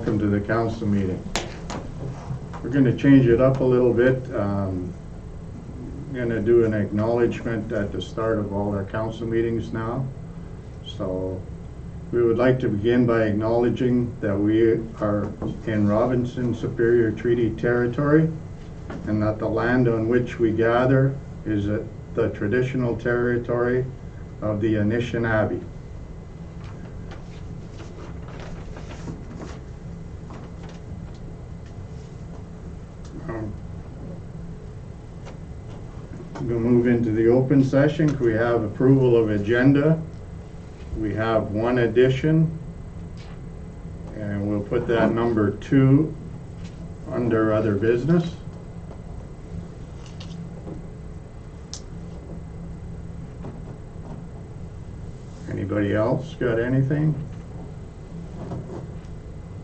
welcome to the council meeting. We're going to change it up a little bit. I'm going to do an acknowledgement at the start of all our council meetings now. So we would like to begin by acknowledging that we are in Robinson Superior Treaty Territory and that the land on which we gather is the traditional territory of the Anishinaabe. We'll move into the open session. We have approval of agenda. We have one addition, and we'll put that number 2 under other business. Anybody else got anything?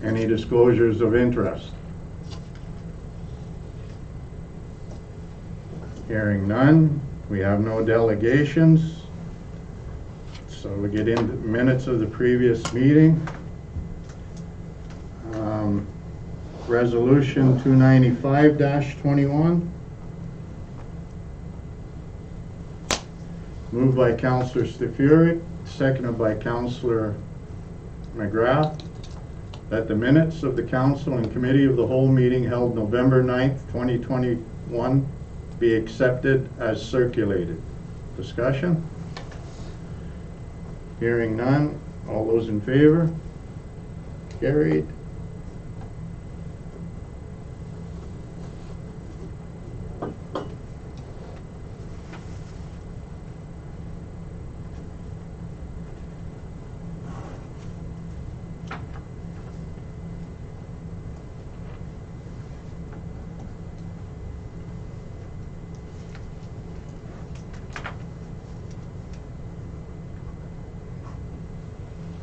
Any disclosures of interest? Hearing none, we have no delegations. So we get into minutes of the previous meeting. Resolution 295-21. Moved by Councillor Stefuric, seconded by Councillor McGrath, that the minutes of the Council and Committee of the Whole meeting held November 9th, 2021 be accepted as circulated. Discussion? Hearing none. All those in favor? Carried.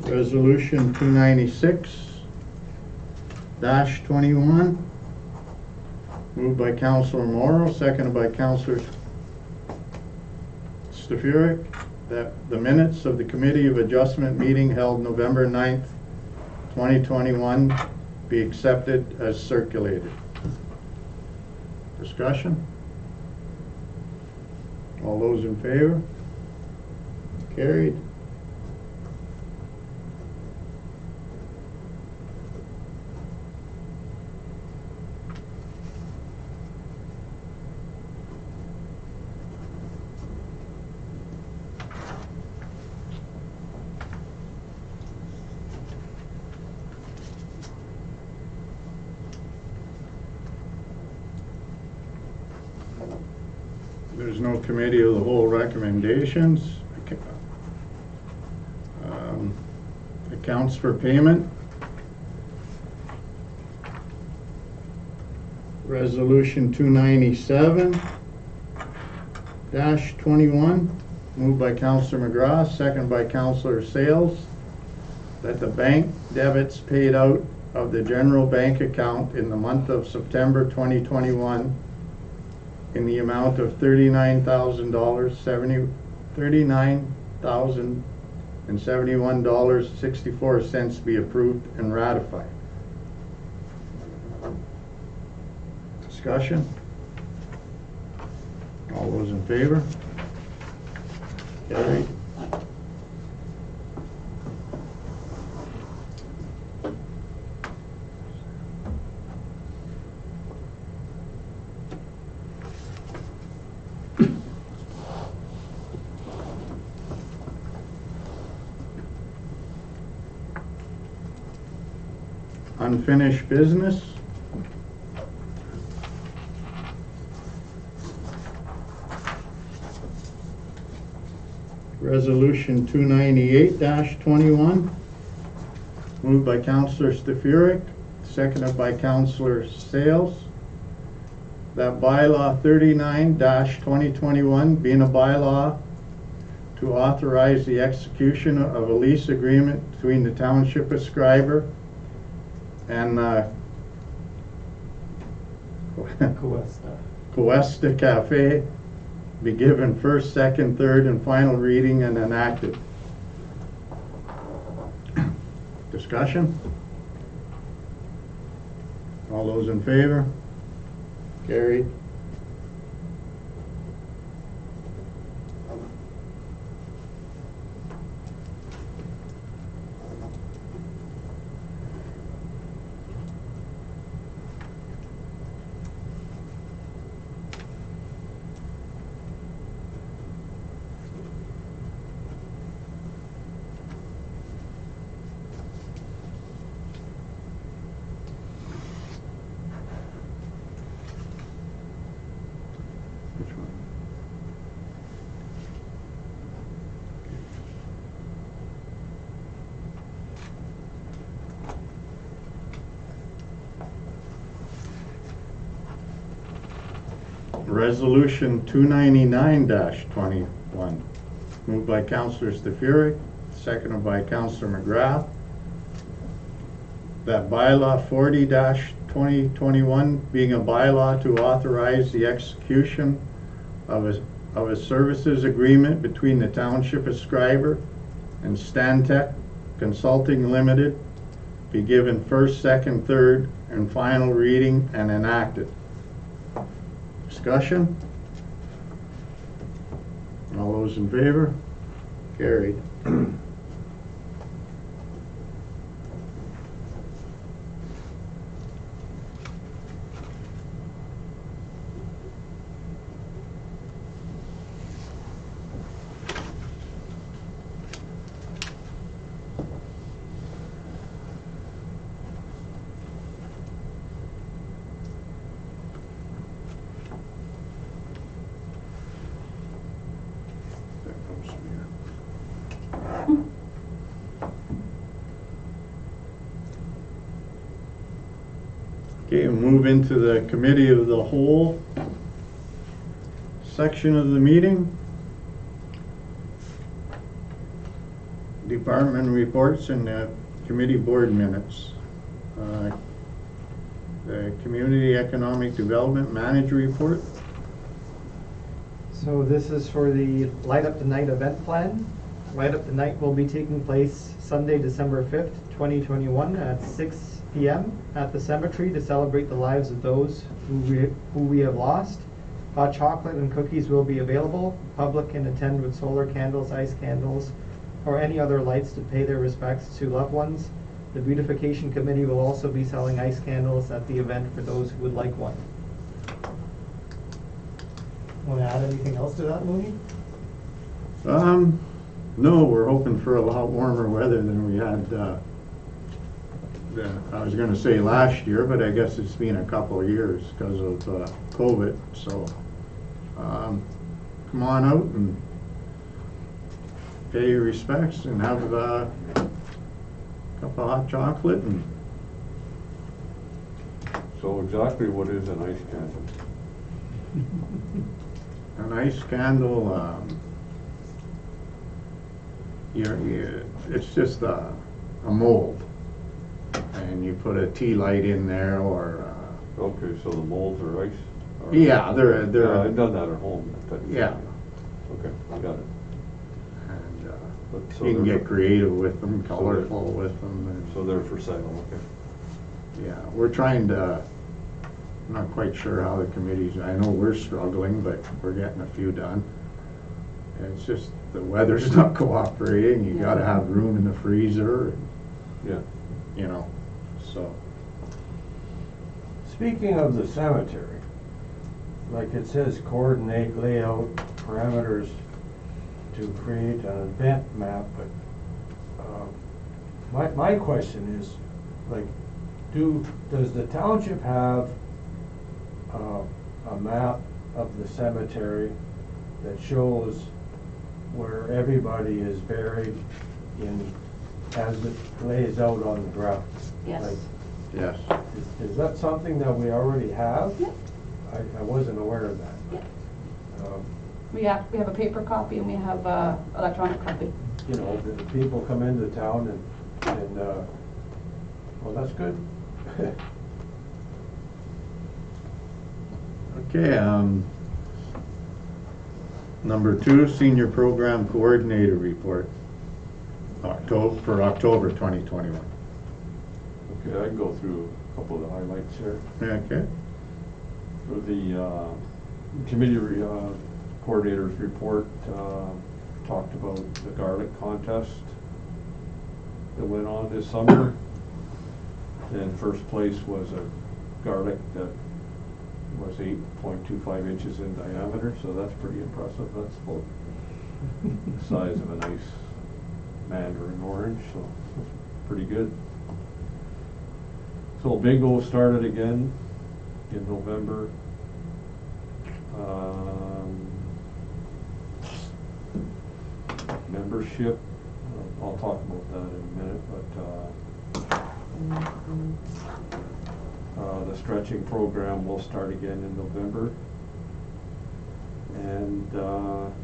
Resolution 296-21, moved by Councillor Morrow, seconded by Councillor Stefuric, that the minutes of the Committee of Adjustment meeting held November 9th, 2021 be accepted as circulated. Discussion? All those in favor? Carried. There's no committee of the whole recommendations. Accounts for payment. Resolution 297-21, moved by Councillor McGrath, seconded by Councillor Sales, that the bank debits paid out of the general bank account in the month of September 2021 in the amount of $39,071.64 be approved and ratified. Discussion? All those in favor? Carried. Unfinished business. Resolution 298-21, moved by Councillor Stefuric, seconded by Councillor Sales, that bylaw 39-2021 being a bylaw to authorize the execution of a lease agreement between the Township of Schreiber and Cuesta Cafe be given first, second, third, and final reading and enacted. Discussion? All those in favor? Carried. Which one? Resolution 299-21, moved by Councillor Stafuric, seconded by Councillor McGrath, that bylaw 40-2021 being a bylaw to authorize the execution of a services agreement between the Township of Schreiber and Stantec Consulting Limited be given first, second, third, and final reading and enacted. Discussion? All those in favor? Carried. Okay, we'll move into the committee of the whole section of the meeting. Department reports and committee board minutes. The Community Economic Development Manager report. So this is for the Light Up the Night event plan. Light Up the Night will be taking place Sunday, December 5th, 2021 at 6 p.m. at the cemetery to celebrate the lives of those who we have lost. Hot chocolate and cookies will be available. Public can attend with solar candles, ice candles, or any other lights to pay their respects to loved ones. The beautification committee will also be selling ice candles at the event for those who would like one. Want to add anything else to that, Mooney? No, we're hoping for a lot warmer weather than we had, I was gonna say last year, but I guess it's been a couple of years because of COVID, so come on out and pay your respects and have a cup of hot chocolate. And So exactly what is an ice candle? an ice candle, it's just a mold, and you put a tea light in there, or Okay, so the molds are ice? Or- yeah, they're Yeah, I've done that at home. that type of thing, Yeah. Okay, I got it. and But so you can they're get creative with them, So they're- colorful with them, and So they're for sale, okay. yeah, we're trying to, I'm not quite sure how the committees, I know we're struggling, but we're getting a few done. And it's just, the weather's not cooperating, you gotta have room in the freezer, Yeah. you know, so. Speaking of the cemetery, like it says coordinate layout parameters to create an event map, but my question is, like, does the township have a map of the cemetery that shows where everybody is buried as it lays out on the ground? Yes. Like, Yes. is that something that we already have? Yep. I wasn't aware of that. Yep. Um, We have a paper copy and we have electronic copy. You know, the people come into town and well, that's good. Okay, number 2, Senior Program Coordinator Report, for October 2021. Okay, I can go through a couple of the highlights here. Okay. For the committee coordinators report, talked about the garlic contest that went on this summer. And first place was a garlic that was 8.25 inches in diameter, so that's pretty impressive. That's about the size of a nice mandarin orange, so that's pretty good. So bingo started again in November. Membership, I'll talk about that in a minute, but the stretching program will start again in November. And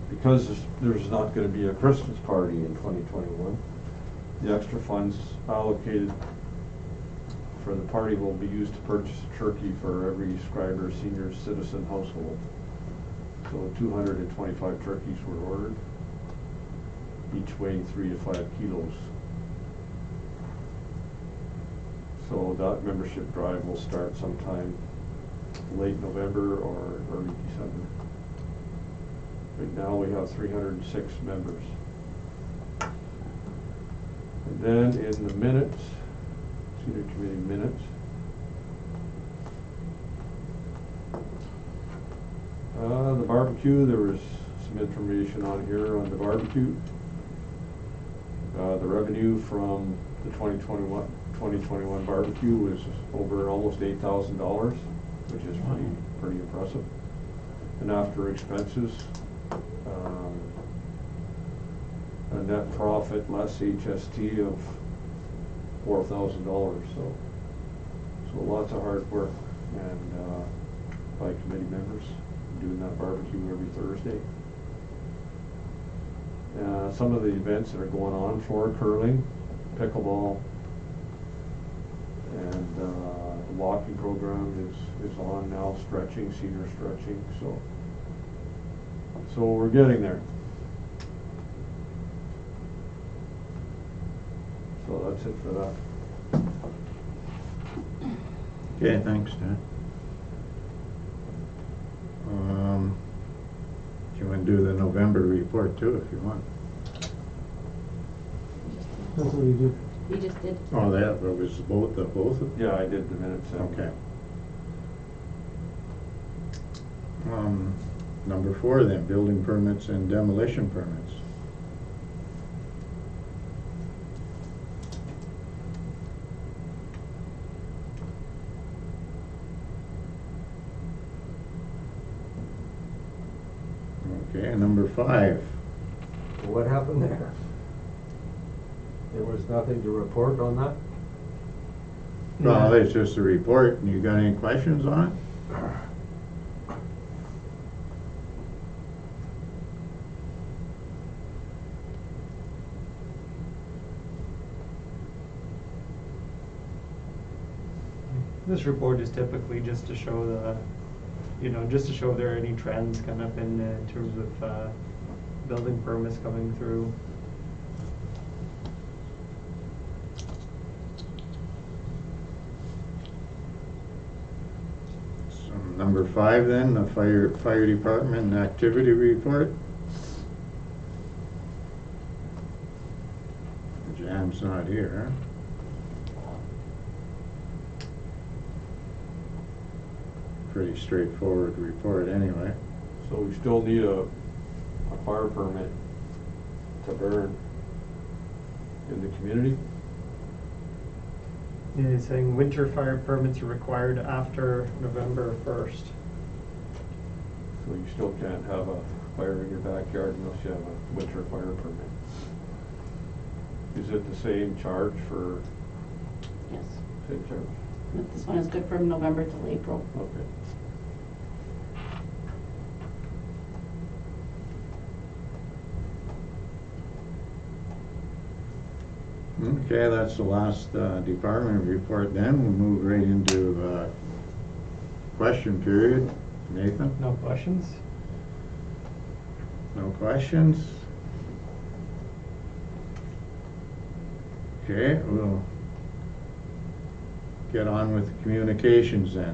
because there's not going to be a Christmas party in 2021, the extra funds allocated for the party will be used to purchase a turkey for every Schreiber senior citizen household. So 225 turkeys were ordered, each weighing 3 to 5 kilos. So that membership drive will start sometime late November or early December. Right now we have 306 members. And then in the minutes, senior committee minutes, the barbecue, there was some information on here on the barbecue. The revenue from the 2021 barbecue was over almost $8,000, which is pretty impressive. And after expenses, a net profit less HST of $4,000. So lots of hard work and by committee members doing that barbecue every Thursday. Some of the events that are going on: floor curling, pickleball, and the walking program is on now. Stretching, senior stretching. So we're getting there. So that's it for that. Okay, thanks, Dan. You want to do the November report too, if you want. That's what you did. You just did. Oh, that was both of them? Yeah, I did the minutes. Okay. Number 4 then, building permits and demolition permits. Okay, number 5. So what happened there? There was nothing to report on that? Well, it's just a report. You got any questions on it? This report is typically just to show just to show if there are any trends kind of in terms of building permits coming through. So number 5 then, the fire department activity report. Jam's not here, huh? Pretty straightforward report anyway. So we still need a fire permit to burn in the community. It's saying winter fire permits are required after November 1st. So you still can't have a fire in your backyard unless you have a winter fire permit. Is it the same charge for, Yes. same charge? But this one is good from November till April. Okay. Okay, that's the last department report then. We'll move right into question period. Nathan? No questions? No questions? Okay, we'll get on with communications then.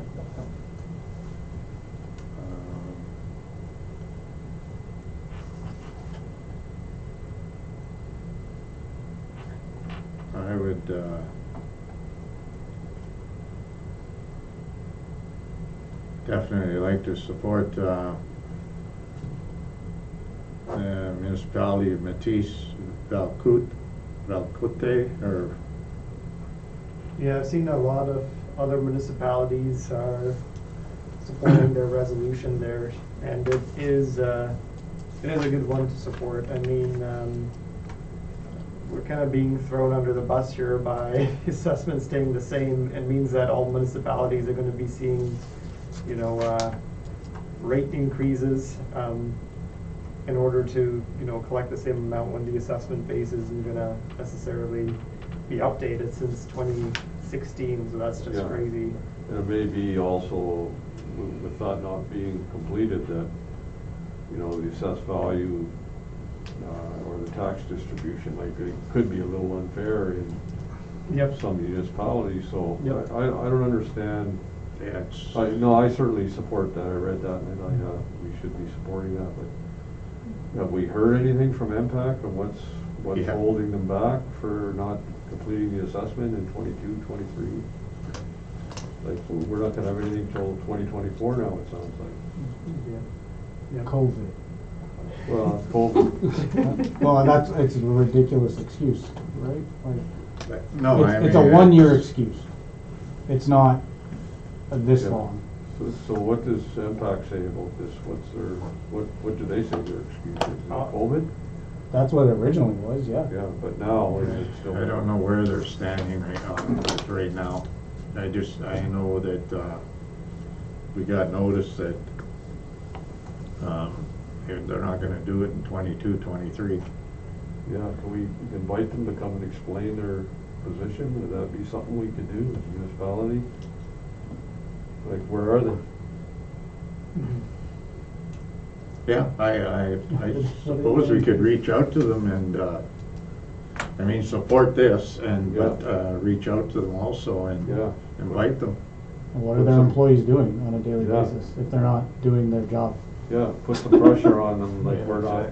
I would definitely like to support the municipality of Matisse Valcoute, or Yeah, I've seen a lot of other municipalities are supporting their resolution there, and it is a good one to support. I mean, we're kind of being thrown under the bus here by assessments staying the same. It means that all municipalities are gonna be seeing, you know, rate increases, in order to, you know, collect the same amount when the assessment base isn't gonna necessarily be updated since 2016, so that's just Yeah. crazy. And it may be also, with that not being completed, that, you know, the assessed value or the tax distribution could be a little unfair in Yep. some municipalities, so Yep. I don't understand. it's, No, I certainly support that. I read that, and we should be supporting that, but have we heard anything from MPAC on what's Yeah. holding them back for not completing the assessment in 22, 23? Like, we're not gonna have anything till 2024 now, it sounds like. Yeah. COVID. Well, COVID. Well, it's a ridiculous excuse, right? Like, no, I mean. it's a one-year excuse. It's not this Yeah. long. So what does MPAC say about this? What do they say their excuse is? Is it COVID? That's what it originally was, yeah. Yeah, but now is it still? I don't know where they're standing right now. I know that we got notice that they're not gonna do it in 22, 23. Yeah, can we invite them to come and explain their position? Would that be something we could do as a municipality? Like, where are they? Yeah, I suppose we could reach out to them and, I mean, support this and, but, reach out to them also and Yeah. invite them. And what are their employees doing on a daily Yeah. basis if they're not doing their job? Yeah, put some pressure on them, like, Yeah,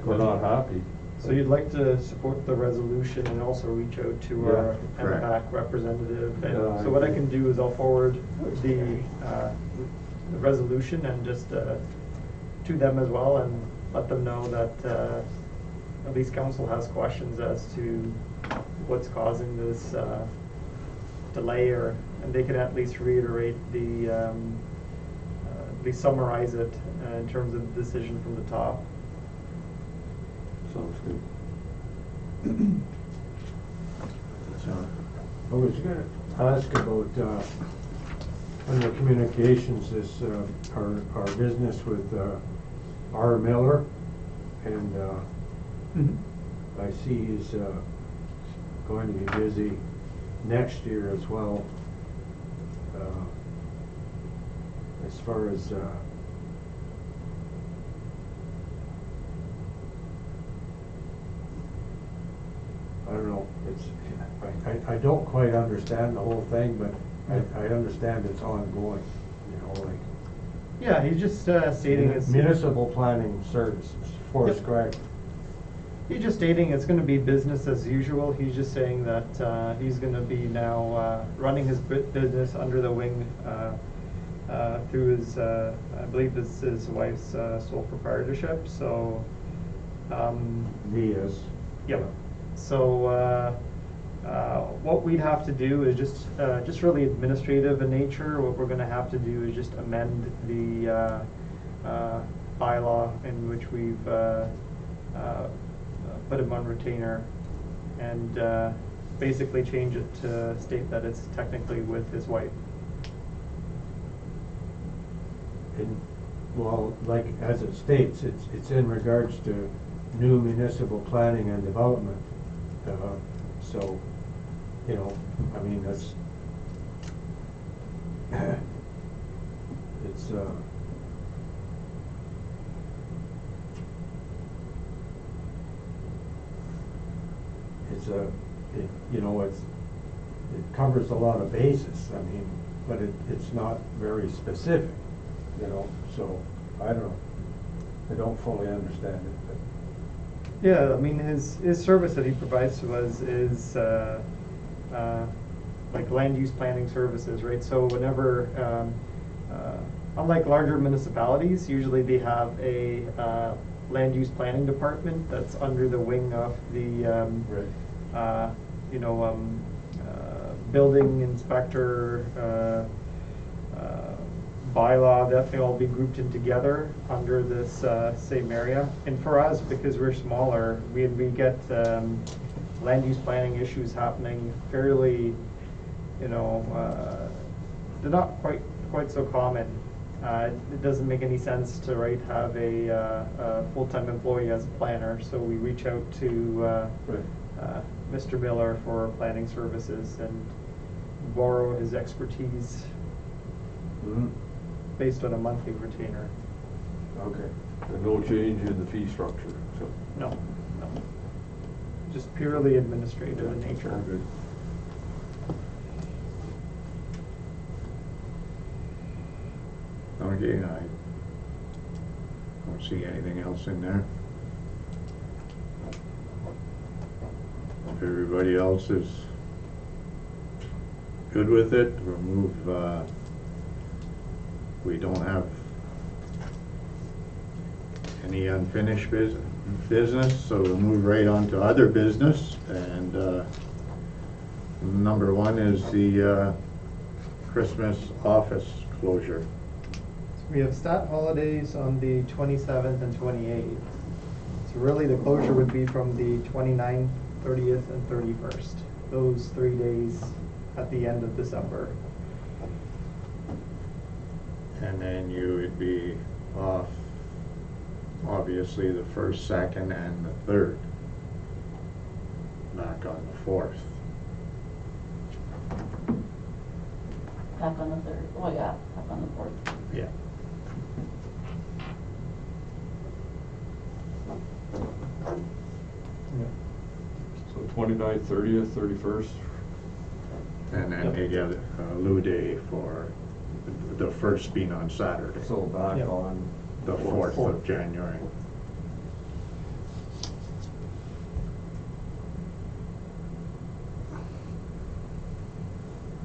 we're not happy. So you'd like to support the resolution and also reach out to our Yeah, correct. MPAC representative. And Yeah, so what I can do is I'll forward the resolution and just to them as well and let them know that at least council has questions as to what's causing this delay, and they can at least reiterate at least summarize it in terms of the decision from the top. Sounds good. So, I was gonna ask about, under communications, this, our business with, R. Miller, and, I see he's, going to be busy next year as well. As far as, I don't know, I don't quite understand the whole thing, but I understand it's ongoing, you know, like. Yeah, he's just stating it's. Municipal planning services for Yep. Schreiber. He's just stating it's gonna be business as usual. He's just saying that he's gonna be now running his business under the wing through his, I believe this is his wife's sole proprietorship, so. Diaz. Yep. So what we'd have to do is just really administrative in nature. What we're gonna have to do is just amend the bylaw in which we've put him on retainer and basically change it to state that it's technically with his wife. And, well, like, as it states, it's in regards to new municipal planning and development. So, you know, I mean, that's, it's, you know, it covers a lot of bases, I mean, but it's not very specific, you know, so, I don't know. I don't fully understand it, but. Yeah, I mean, his service that he provides to us is, like land use planning services, right? So whenever, unlike larger municipalities, usually they have a, land use planning department that's under the wing of the, Right. you know, building inspector, bylaw, that they all be grouped in together under this, same area. And for us, because we're smaller, we get, land use planning issues happening fairly, you know, they're not quite so common. It doesn't make any sense to, right, have a full-time employee as a planner, so we reach out to Mr. Miller for planning services and borrow his expertise based on a monthly retainer. Okay. And no change in the fee structure, so. No. Just purely administrative in nature. All good. Okay, I don't see anything else in there. If everybody else is good with it, remove, we don't have any unfinished business, so we'll move right on to other business. And number one is the Christmas office closure. We have stat holidays on the 27th and 28th. So really the closure would be from the 29th, 30th, and 31st. Those 3 days at the end of December. And then you would be off, obviously, the 1st, 2nd, and the 3rd. Back on the 4th. Back on the 3rd. Oh, yeah, back on the 4th. Yeah. So 29th, 30th, 31st. And then they get a lieu day for the 1st being on Saturday, So back Yeah. on the 4th of January.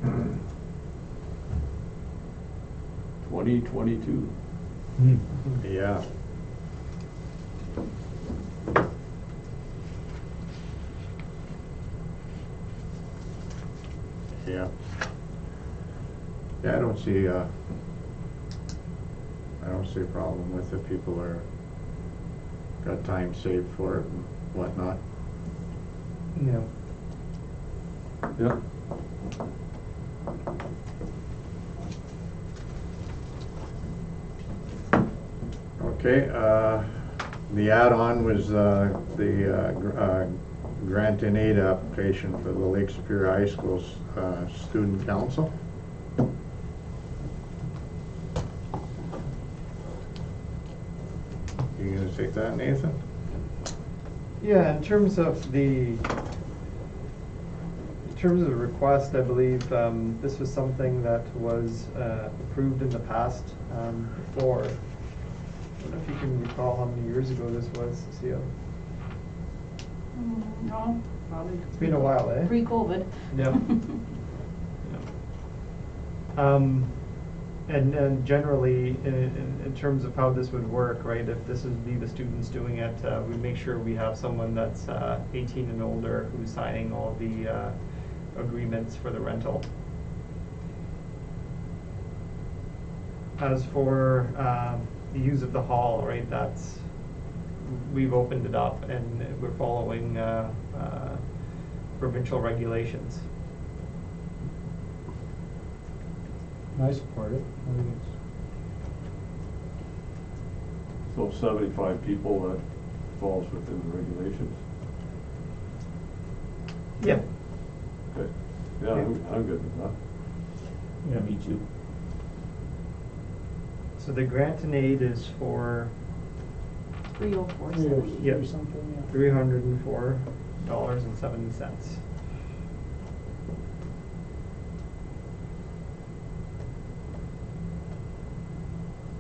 Hmm. 2022. Yeah. Yeah. Yeah, I don't see a problem with it. People got time saved for it and whatnot. Yeah. Yeah. Okay, the add-on was the grant and aid application for the Lake Superior High School's Student Council. You gonna take that, Nathan? Yeah, in terms of the request, I believe this was something that was approved in the past before. I don't know if you can recall how many years ago this was, Cecile. No, probably. It's been a while, eh? Pre-COVID. Yeah. And generally, in terms of how this would work, right, if this would be the students doing it, we make sure we have someone that's 18 and older who's signing all the agreements for the rental. As for the use of the hall, right, we've opened it up and we're following provincial regulations. I support it. I think it's, So 75 people, that falls within the regulations. Yeah. Okay. Yeah, I'm good with that. yeah, me too. So the grant and aid is for 304.70. Yep. Or something, yeah. $304.70.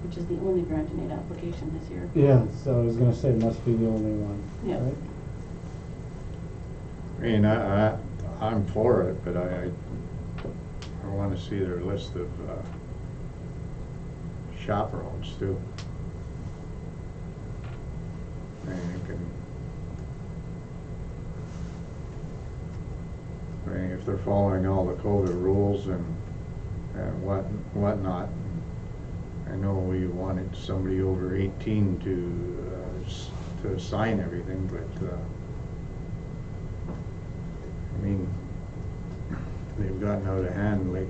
which is the only grant and aid application this year. Yeah, so I was gonna say, must be the only one, Yeah. right? I mean, I'm for it, but I wanna see their list of chaperones too. I mean, if they're following all the COVID rules and whatnot. I know we wanted somebody over 18 to sign everything, but I mean, they've gotten out of hand late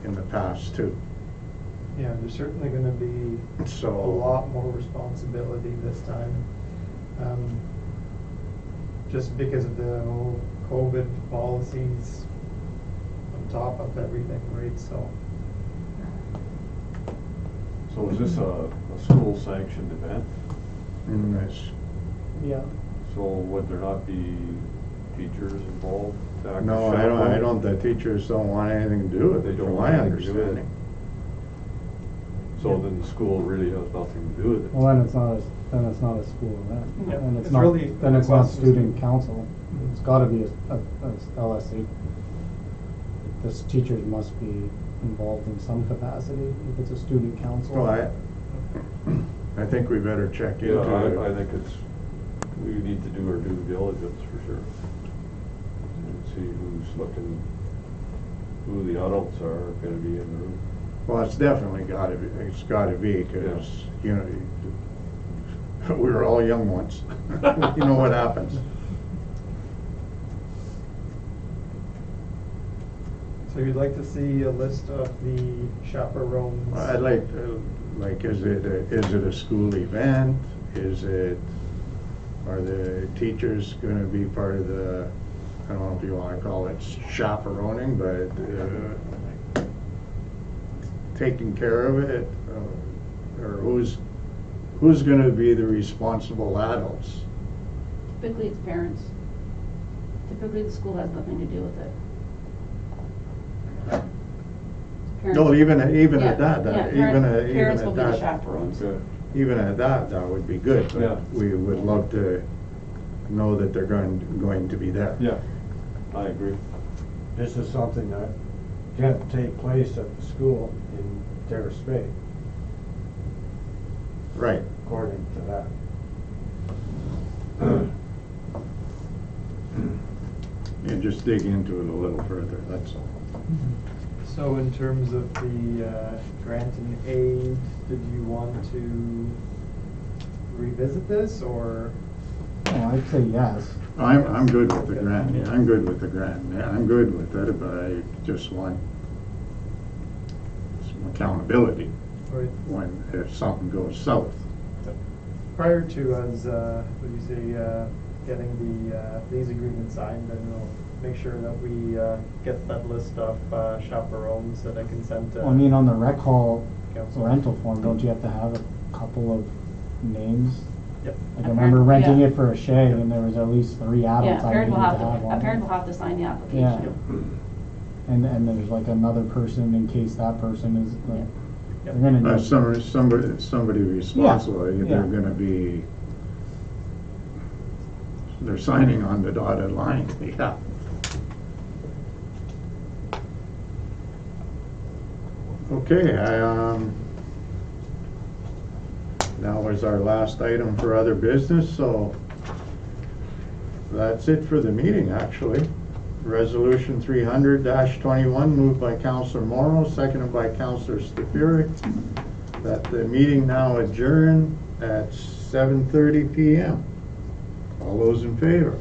in the past too. Yeah, there's certainly gonna be a So lot more responsibility this time. Just because of the whole COVID policies on top of everything, right, so. So is this a school sanctioned event? Yeah. So would there not be teachers involved? to act as No, I don't, the teachers don't want anything to do with They it, don't from want my anything to do with it. understanding. So then the school really has nothing to do with it? Well, then it's not a school event. Yeah, And it's it's not, really then it's not request from student student. council. It's gotta be a LSA. The teachers must be involved in some capacity if it's a student council. Well, I think we better check into Yeah, it. I think we need to do our due diligence for sure. And see who the adults are gonna be in the room. Well, it's definitely it's gotta be, because, you know, we were all young once. You know what happens. So you'd like to see a list of the chaperones? I'd like, is it a school event? Are the teachers gonna be part of the, I don't know if you wanna call it chaperoning, but, taking care of it? Or who's gonna be the responsible adults? Typically, it's parents. Typically, the school has nothing to do with it. Parents- No, even Yeah, at that, yeah, even parents will at be the that, chaperones. Okay. even at that would be good, Yeah. but we would love to know that they're going to be there. Yeah, I agree. This is something that can't take place at the school in Terrace Bay, Right. according to that. And just dig into it a little further, that's all. So in terms of the grant and aid, did you want to revisit this, or? Oh, I'd say yes. I'm good with the grant, yeah, I'm good with the grant, yeah, I'm good with it, but I just want some accountability if something goes south. Prior to us, would you say, getting the lease agreement signed, then we'll make sure that we get that list of chaperones that I can send to. Well, I mean, on the rec hall Council. rental form, don't you have to have a couple of names? Yep. Like I remember renting Yeah. it for a Shay, and there was at least 3 Yeah, adults a I parent needed will to have have to, on. a parent will have to sign the Yeah. application. And there's like another person in case that person is, like, Yep. they're gonna need. Somebody responsible, Yeah. they're gonna be, they're signing on the dotted line, yeah. Okay, now is our last item for other business, so that's it for the meeting, actually. Resolution 300-21, moved by Councillor Morrow, seconded by Councillor Staffieri, that the meeting now adjourn at 7:30 PM. All those in favor?